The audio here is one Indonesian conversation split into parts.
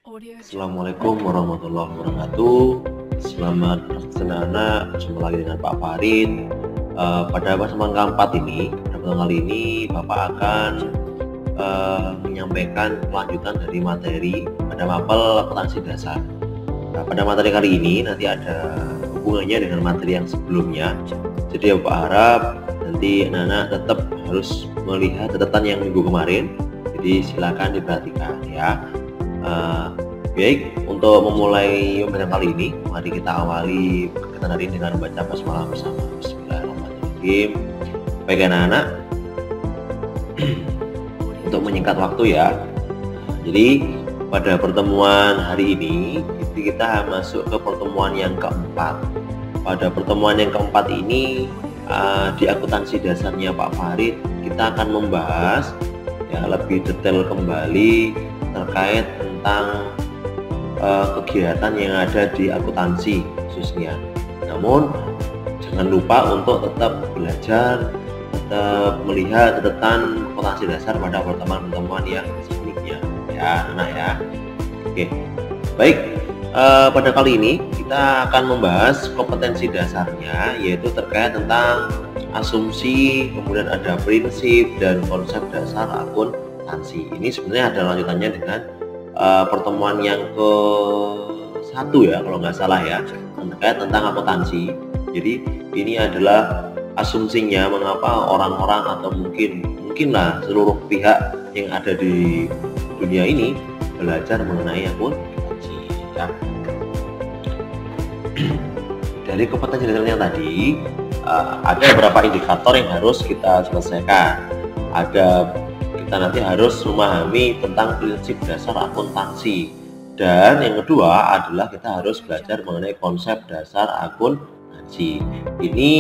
Assalamualaikum warahmatullahi wabarakatuh. Selamat anak-anak, berjumpa lagi dengan Pak Farid. Pada kesempatan keempat ini, pada pertemuan kali ini Bapak akan menyampaikan kelanjutan dari materi pada mapel akuntansi dasar. Nah, pada materi kali ini nanti ada hubungannya dengan materi yang sebelumnya. Jadi Bapak harap nanti anak-anak tetap harus melihat catatan yang minggu kemarin. Jadi silakan diperhatikan ya. Baik, untuk memulai pembelajaran kali ini, mari kita awali kegiatan hari ini dengan membaca basmalah bersama. Bismillahirrahmanirrahim. Baik anak-anak, untuk menyingkat waktu ya. Jadi pada pertemuan hari ini kita masuk ke pertemuan yang keempat. Pada pertemuan yang keempat ini di akuntansi dasarnya Pak Farid kita akan membahas ya lebih detail kembali terkait tentang kegiatan yang ada di akuntansi khususnya. Namun jangan lupa untuk tetap belajar, tetap melihat catatan akuntansi dasar pada pertemuan-pertemuan yang sebelumnya ya anak ya. Oke, baik, pada kali ini kita akan membahas kompetensi dasarnya, yaitu terkait tentang asumsi, kemudian ada prinsip dan konsep dasar akuntansi. Ini sebenarnya ada lanjutannya dengan pertemuan yang ke-1 ya kalau nggak salah ya, terkait tentang akuntansi. Jadi ini adalah asumsinya mengapa orang-orang atau mungkinlah seluruh pihak yang ada di dunia ini belajar mengenai akuntansi ya. Dari kompetensi dasarnya tadi ada beberapa indikator yang harus kita selesaikan. Kita nanti harus memahami tentang prinsip dasar akuntansi, dan yang kedua adalah kita harus belajar mengenai konsep dasar akuntansi. Ini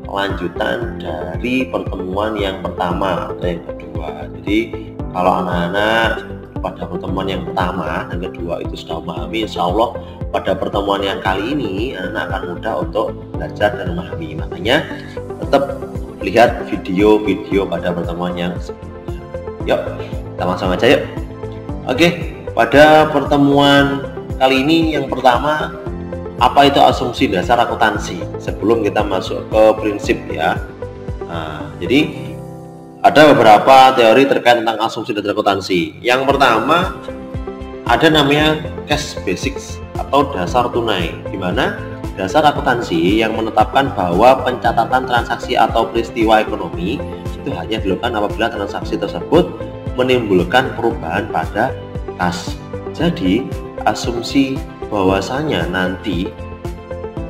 lanjutan dari pertemuan yang pertama atau yang kedua. Jadi kalau anak-anak pada pertemuan yang pertama dan kedua itu sudah memahami, insya Allah pada pertemuan yang kali ini anak akan mudah untuk belajar dan memahami. Makanya tetap lihat video-video pada pertemuan yang sebelumnya. Yuk, kita langsung aja yuk. Oke, pada pertemuan kali ini yang pertama, apa itu asumsi dasar akuntansi? Sebelum kita masuk ke prinsip ya. Jadi ada beberapa teori terkait tentang asumsi dasar akuntansi. Yang pertama ada namanya cash basics atau dasar tunai, di mana dasar akuntansi yang menetapkan bahwa pencatatan transaksi atau peristiwa ekonomi itu hanya dilakukan apabila transaksi tersebut menimbulkan perubahan pada kas. Jadi asumsi bahwasanya nanti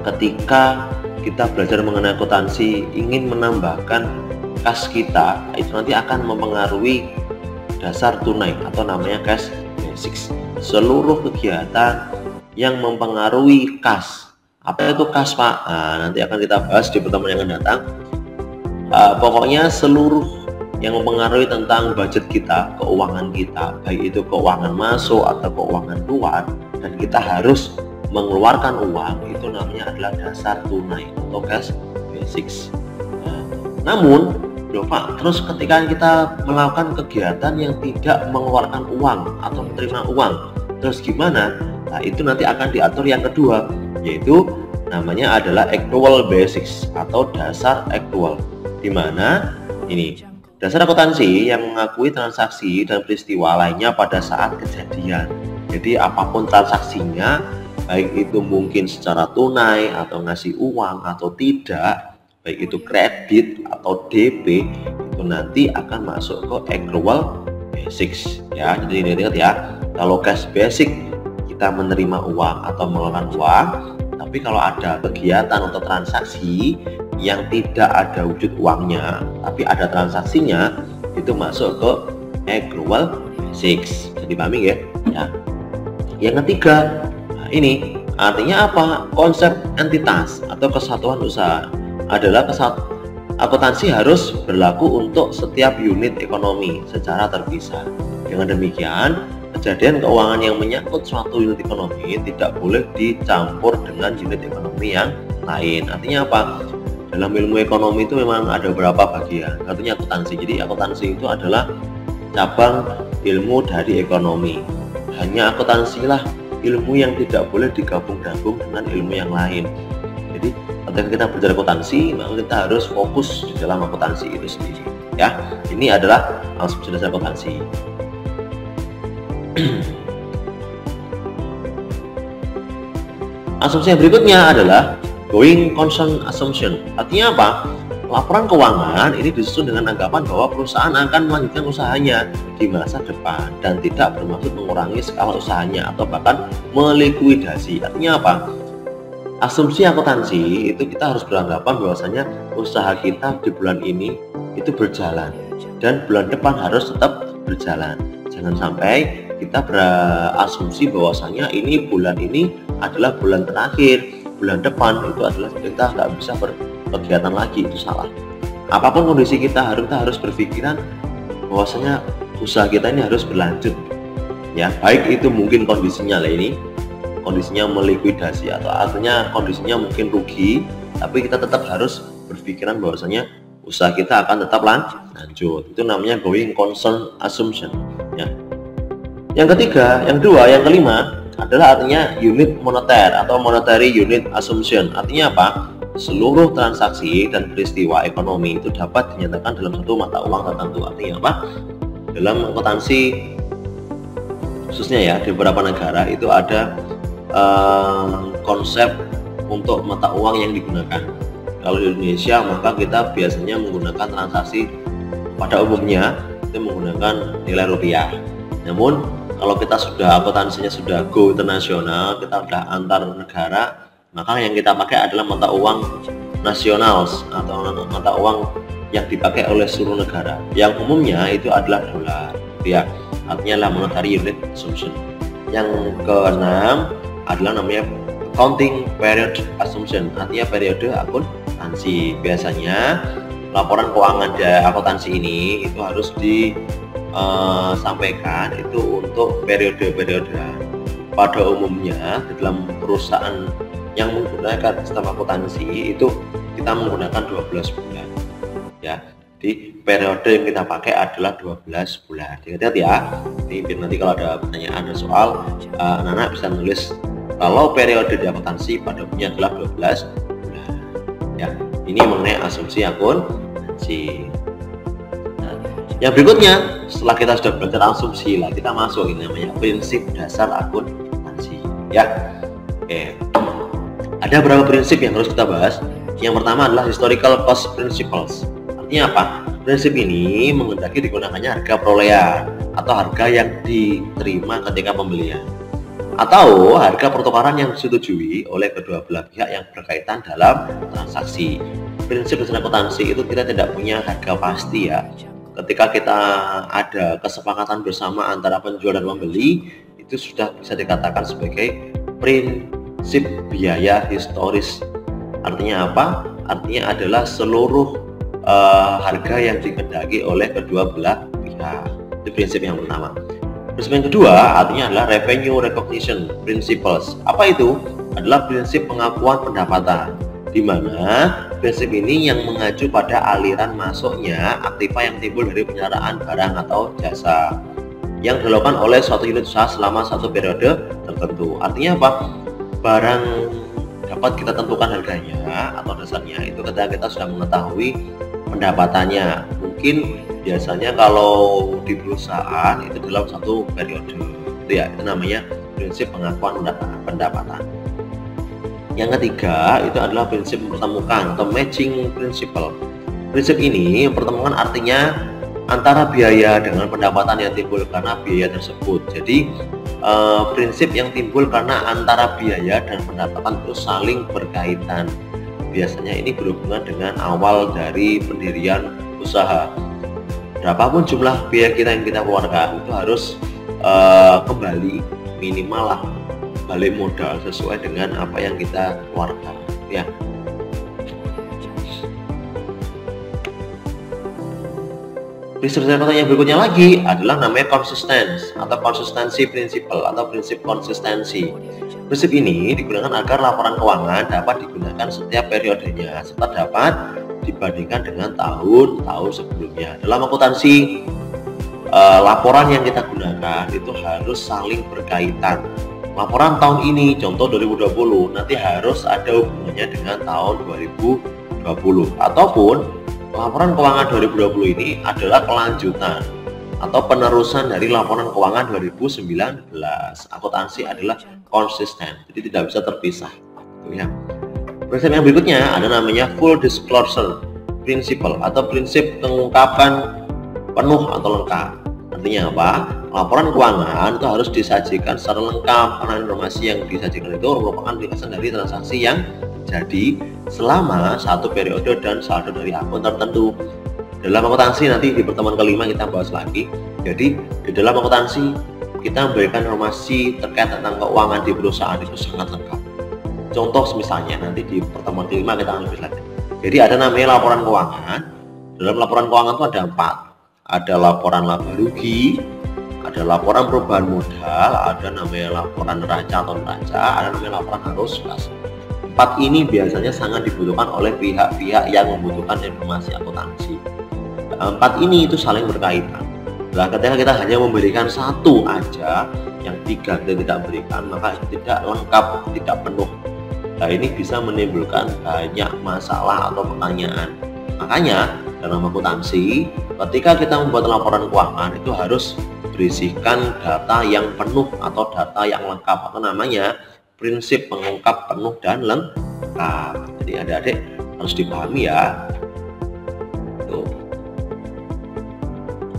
ketika kita belajar mengenai akuntansi ingin menambahkan kas kita, itu nanti akan mempengaruhi dasar tunai atau namanya cash basics. Seluruh kegiatan yang mempengaruhi kas. Apa itu kas Pak? Nanti akan kita bahas di pertemuan yang akan datang. Pokoknya seluruh yang mempengaruhi tentang budget kita, keuangan kita, baik itu keuangan masuk atau keuangan keluar, dan kita harus mengeluarkan uang, itu namanya adalah dasar tunai atau cash basics. Namun Pak, terus ketika kita melakukan kegiatan yang tidak mengeluarkan uang atau menerima uang, terus gimana? Nah, itu nanti akan diatur yang kedua, yaitu namanya adalah actual basics atau dasar actual, di mana ini dasar akuntansi yang mengakui transaksi dan peristiwa lainnya pada saat kejadian. Jadi apapun transaksinya, baik itu mungkin secara tunai atau ngasih uang atau tidak, baik itu kredit atau DP, itu nanti akan masuk ke actual basics ya. Jadi ingat ya, kalau cash basic kita menerima uang atau mengeluarkan uang, tapi kalau ada kegiatan atau transaksi yang tidak ada wujud uangnya tapi ada transaksinya, itu masuk ke actual basics. Jadi pahami ya? Yang ketiga, ini artinya apa? Konsep entitas atau kesatuan usaha adalah akuntansi harus berlaku untuk setiap unit ekonomi secara terpisah. Dengan demikian, kejadian keuangan yang menyangkut suatu unit ekonomi tidak boleh dicampur dengan unit ekonomi yang lain. Artinya apa? Dalam ilmu ekonomi itu memang ada beberapa bagian. Artinya akuntansi. Jadi akuntansi itu adalah cabang ilmu dari ekonomi. hanya akuntansi lah ilmu yang tidak boleh digabung-gabung dengan ilmu yang lain. Jadi ketika kita belajar akuntansi, maka kita harus fokus di dalam akuntansi itu sendiri. Ya, ini adalah asumsi dasar akuntansi. Asumsi yang berikutnya adalah going concern assumption. Artinya apa? Laporan keuangan ini disusun dengan anggapan bahwa perusahaan akan melanjutkan usahanya di masa depan dan tidak bermaksud mengurangi skala usahanya atau bahkan melikuidasi. Artinya apa? Asumsi akuntansi itu kita harus beranggapan bahwasanya usaha kita di bulan ini itu berjalan dan bulan depan harus tetap berjalan. Jangan sampai kita berasumsi bahwasanya ini bulan ini adalah bulan terakhir, bulan depan itu adalah kita nggak bisa berkegiatan lagi, itu salah. Apapun kondisi kita harus berpikiran bahwasanya usaha kita ini harus berlanjut, ya, baik itu mungkin kondisinya kondisinya melikuidasi atau artinya kondisinya mungkin rugi, tapi kita tetap harus berpikiran bahwasanya usaha kita akan tetap lanjut. Itu namanya going concern assumption, ya. Yang ketiga, yang kelima adalah artinya unit moneter atau monetary unit assumption. Artinya apa? Seluruh transaksi dan peristiwa ekonomi itu dapat dinyatakan dalam satu mata uang tertentu. Artinya apa? Dalam akuntansi khususnya ya di beberapa negara itu ada konsep untuk mata uang yang digunakan. Kalau di Indonesia maka kita biasanya menggunakan transaksi pada umumnya itu menggunakan nilai rupiah. Namun kalau kita sudah akuntansinya sudah go internasional, kita sudah antar negara, maka yang kita pakai adalah mata uang nasional atau mata uang yang dipakai oleh seluruh negara. Yang umumnya itu adalah dolar, ya. Artinya lah monetary unit assumption. Yang keenam adalah namanya accounting period assumption. Artinya periode akuntansi. Biasanya laporan keuangan dari akuntansi ini itu harus disampaikan itu untuk periode-periode. Pada umumnya di dalam perusahaan yang menggunakan sistem akuntansi itu kita menggunakan 12 bulan, ya. Di periode yang kita pakai adalah 12 bulan. Ingat ya. Nanti kalau ada pertanyaan ada soal, anak-anak bisa nulis kalau periode di akuntansi pada umumnya adalah 12 bulan. Ya, ini mengenai asumsi akuntansi. Yang berikutnya, setelah kita sudah belajar asumsi lah, kita masuk ini namanya prinsip dasar akuntansi, ya. Oke. Ada beberapa prinsip yang harus kita bahas. Yang pertama adalah historical cost principles. Artinya apa? Prinsip ini menghendaki digunakannya harga perolehan atau harga yang diterima ketika pembelian atau harga pertukaran yang disetujui oleh kedua belah pihak yang berkaitan dalam transaksi. Prinsip dasar akuntansi itu kita tidak punya harga pasti, ya. Ketika kita ada kesepakatan bersama antara penjual dan pembeli, itu sudah bisa dikatakan sebagai prinsip biaya historis. Artinya apa? Artinya adalah seluruh harga yang dikehendaki oleh kedua belah pihak. Itu prinsip yang pertama. Prinsip yang kedua artinya adalah revenue recognition principles. Apa itu? Adalah prinsip pengakuan pendapatan, di mana prinsip ini yang mengacu pada aliran masuknya aktiva yang timbul dari penyertaan barang atau jasa yang dilakukan oleh suatu unit usaha selama satu periode tertentu. Artinya apa? Barang dapat kita tentukan harganya atau dasarnya itu ketika kita sudah mengetahui pendapatannya. Mungkin biasanya kalau di perusahaan itu dalam satu periode, itu ya, itu namanya prinsip pengakuan pendapatan. Yang ketiga itu adalah prinsip mempertemukan atau matching principle. Prinsip ini mempertemukan artinya antara biaya dengan pendapatan yang timbul karena biaya tersebut. Jadi prinsip yang timbul karena antara biaya dan pendapatan itu saling berkaitan. Biasanya ini berhubungan dengan awal dari pendirian usaha. Berapapun jumlah biaya kita yang kita keluarkan itu harus kembali minimal lah balik modal sesuai dengan apa yang kita keluarkan, ya. Prinsip yang berikutnya lagi adalah namanya consistency atau consistency principle atau prinsip konsistensi. Prinsip ini digunakan agar laporan keuangan dapat digunakan setiap periodenya serta dapat dibandingkan dengan tahun-tahun sebelumnya. Dalam akuntansi laporan yang kita gunakan itu harus saling berkaitan. Laporan tahun ini, contoh 2020, nanti harus ada hubungannya dengan tahun 2020. Ataupun laporan keuangan 2020 ini adalah kelanjutan atau penerusan dari laporan keuangan 2019. Akuntansi adalah konsisten, jadi tidak bisa terpisah. Ya. Prinsip yang berikutnya ada namanya full disclosure principle atau prinsip pengungkapan penuh atau lengkap. Artinya apa? Laporan keuangan itu harus disajikan secara lengkap karena informasi yang disajikan itu merupakan ringkasan dari transaksi yang jadi selama satu periode dan saldo dari akun tertentu. Dalam akuntansi nanti di pertemuan kelima kita bahas lagi. Jadi di dalam akuntansi kita memberikan informasi terkait tentang keuangan di perusahaan itu sangat lengkap. Contoh misalnya nanti di pertemuan kelima kita akan lebih lanjut. Jadi ada namanya laporan keuangan. Dalam laporan keuangan itu ada 4. Ada laporan laba rugi, ada laporan perubahan modal, ada namanya laporan neraca atau neraca, ada namanya laporan arus kas. 4 ini biasanya sangat dibutuhkan oleh pihak-pihak yang membutuhkan informasi akuntansi. 4 ini itu saling berkaitan. Nah, ketika kita hanya memberikan satu aja, yang 3 kita tidak berikan, maka tidak lengkap, tidak penuh. Nah, ini bisa menimbulkan banyak masalah atau pertanyaan. Makanya dalam akuntansi, ketika kita membuat laporan keuangan itu harus berisikan data yang penuh atau data yang lengkap, atau namanya prinsip pengungkap penuh dan lengkap. Jadi adik-adik harus dipahami ya. Tuh.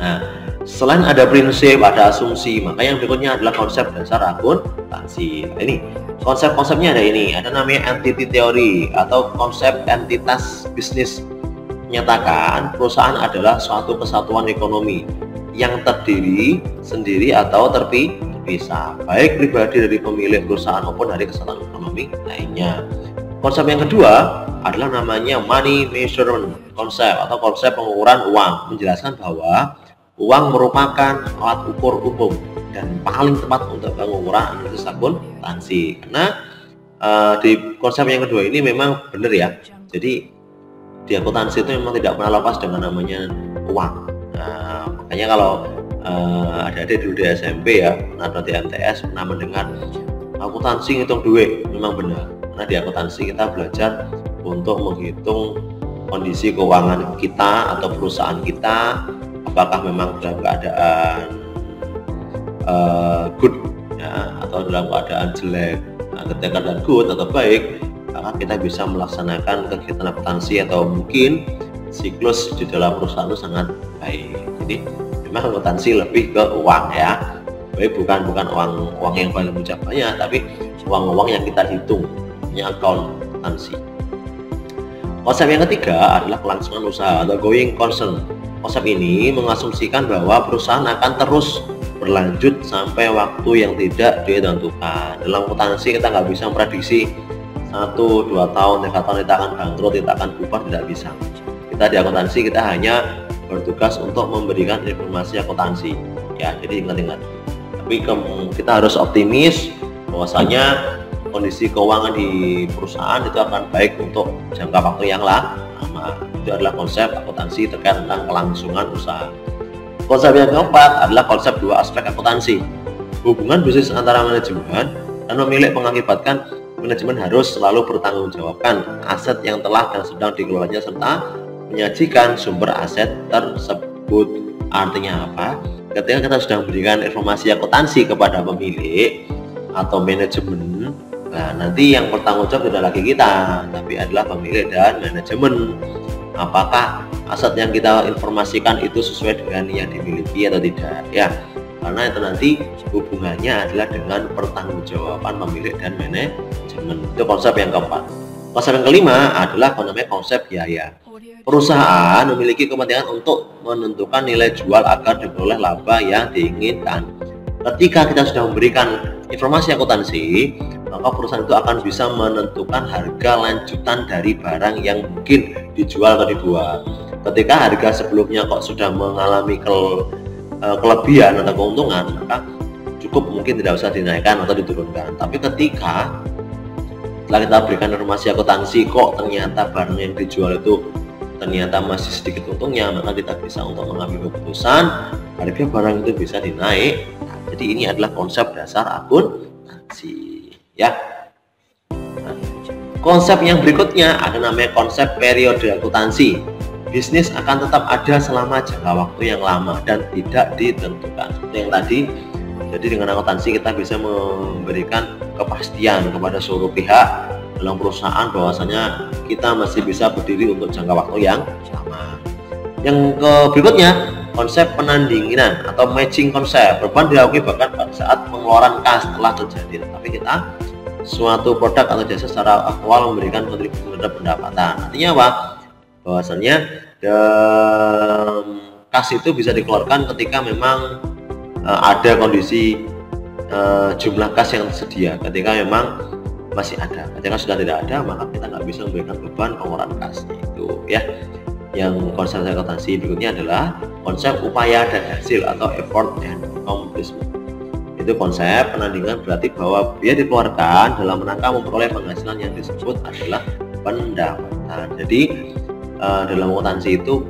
Nah, selain ada prinsip, ada asumsi, maka yang berikutnya adalah konsep dasar akuntansi. Nah, ini konsep-konsepnya ada ini, ada namanya entity theory atau konsep entitas bisnis. Menyatakan perusahaan adalah suatu kesatuan ekonomi yang terdiri sendiri atau terpisah, baik pribadi dari pemilik perusahaan maupun dari kesatuan ekonomi lainnya. Konsep yang kedua adalah namanya money measurement konsep atau konsep pengukuran uang, menjelaskan bahwa uang merupakan alat ukur umum dan paling tepat untuk pengukuran analisis akuntansi. Karena di konsep yang kedua ini memang benar ya. Jadi di akuntansi itu memang tidak pernah lepas dengan namanya uang. Nah, makanya kalau adik-adik dulu di SMP ya, pernah di MTS pernah mendengar akuntansi ngitung duit, memang benar. Karena di akuntansi kita belajar untuk menghitung kondisi keuangan kita atau perusahaan kita, apakah memang dalam keadaan good ya, atau dalam keadaan jelek. Nah, ketika keadaan good atau baik, maka kita bisa melaksanakan kegiatan akuntansi atau mungkin siklus di dalam perusahaan itu sangat baik. Jadi memang akuntansi lebih ke uang ya, baik bukan uang yang paling banyak, tapi uang yang kita hitung, punya akuntansi. Konsep yang ketiga adalah kelangsungan usaha atau going concern. Konsep ini mengasumsikan bahwa perusahaan akan terus berlanjut sampai waktu yang tidak ditentukan. Dalam akuntansi kita nggak bisa memprediksi 1-2 tahun, 3 tahun kita akan bangkrut, kita akan bubar, tidak bisa. Kita di akuntansi kita hanya bertugas untuk memberikan informasi akuntansi ya, jadi ingat-ingat. Tapi kita harus optimis bahwasanya kondisi keuangan di perusahaan itu akan baik untuk jangka waktu yang lama. Itu adalah konsep akuntansi terkait tentang kelangsungan usaha. Konsep yang keempat adalah konsep 2 aspek akuntansi. Hubungan bisnis antara manajemen dan pemilik mengakibatkan manajemen harus selalu bertanggungjawabkan aset yang telah dan sedang dikelolanya serta menyajikan sumber aset tersebut. Artinya apa? Ketika kita sudah memberikan informasi akuntansi kepada pemilik atau manajemen, nah nanti yang bertanggung jawab tidak lagi kita, tapi adalah pemilik dan manajemen. Apakah aset yang kita informasikan itu sesuai dengan yang dimiliki atau tidak ya? Karena itu nanti hubungannya adalah dengan pertanggungjawaban pemilik dan manajemen. Itu konsep yang keempat. Konsep yang kelima adalah namanya konsep biaya. Perusahaan memiliki kepentingan untuk menentukan nilai jual agar diperoleh laba yang diinginkan. Ketika kita sudah memberikan informasi akuntansi, maka perusahaan itu akan bisa menentukan harga lanjutan dari barang yang mungkin dijual atau dibuat. Ketika harga sebelumnya kok sudah mengalami kelebihan atau keuntungan, maka cukup mungkin tidak usah dinaikkan atau diturunkan. Tapi ketika setelah kita berikan informasi akuntansi, kok ternyata barang yang dijual itu ternyata masih sedikit untungnya, maka kita bisa untuk mengambil keputusan harga barang itu bisa dinaik. Nah, jadi ini adalah konsep dasar akuntansi ya. Nah, konsep yang berikutnya ada namanya konsep periode akuntansi. Bisnis akan tetap ada selama jangka waktu yang lama dan tidak ditentukan. Seperti yang tadi, jadi dengan akuntansi kita bisa memberikan kepastian kepada seluruh pihak dalam perusahaan bahwasanya kita masih bisa berdiri untuk jangka waktu yang lama. Yang berikutnya, konsep penandingan atau matching konsep. Perubahan diakui bahkan pada saat pengeluaran kas telah terjadi, tetapi kita suatu produk atau jasa secara aktual memberikan kontribusi terhadap pendapatan. Artinya apa? Bahwasanya kas itu bisa dikeluarkan ketika memang ada kondisi jumlah kas yang tersedia. Ketika memang masih ada, ketika sudah tidak ada, maka kita nggak bisa memberikan beban pengeluaran kasnya itu ya. Yang konsep akuntansi berikutnya adalah konsep upaya dan hasil atau effort and accomplishment. Itu konsep penandingan, berarti bahwa biaya dikeluarkan dalam rangka memperoleh penghasilan yang disebut adalah pendapatan. Jadi dalam akuntansi itu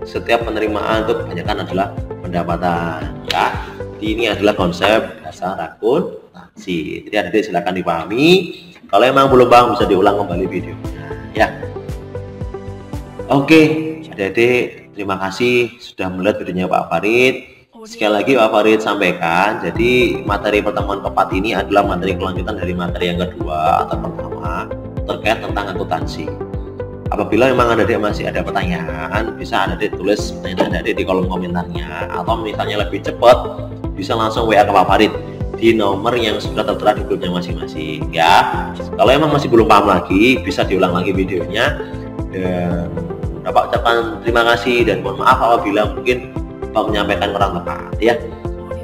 setiap penerimaan itu kebanyakan adalah pendapatan ya. Jadi ini adalah konsep dasar akuntansi. Jadi adik-adik silakan dipahami. Kalau emang belum paham bisa diulang kembali videonya ya. Oke, adik-adik terima kasih sudah melihat videonya Pak Farid. Sekali lagi Pak Farid sampaikan, jadi materi pertemuan keempat ini adalah materi kelanjutan dari materi yang kedua atau pertama terkait tentang akuntansi. Apabila memang adik-adik masih ada pertanyaan, bisa adik-adik tulis pertanyaan adik-adik di kolom komentarnya, atau misalnya lebih cepat bisa langsung WA ke Pak Farid di nomor yang sudah tertera di grupnya masing-masing ya. Kalau emang masih belum paham lagi, bisa diulang lagi videonya. Dan Bapak ucapkan terima kasih dan mohon maaf apabila mungkin Bapak menyampaikan kurang tepat ya.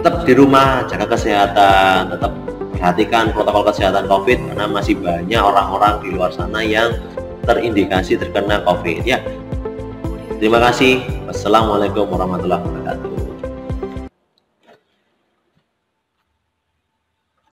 Tetap di rumah, jaga kesehatan, tetap perhatikan protokol kesehatan COVID karena masih banyak orang-orang di luar sana yang terindikasi terkena COVID ya. Terima kasih. Wassalamualaikum warahmatullahi wabarakatuh.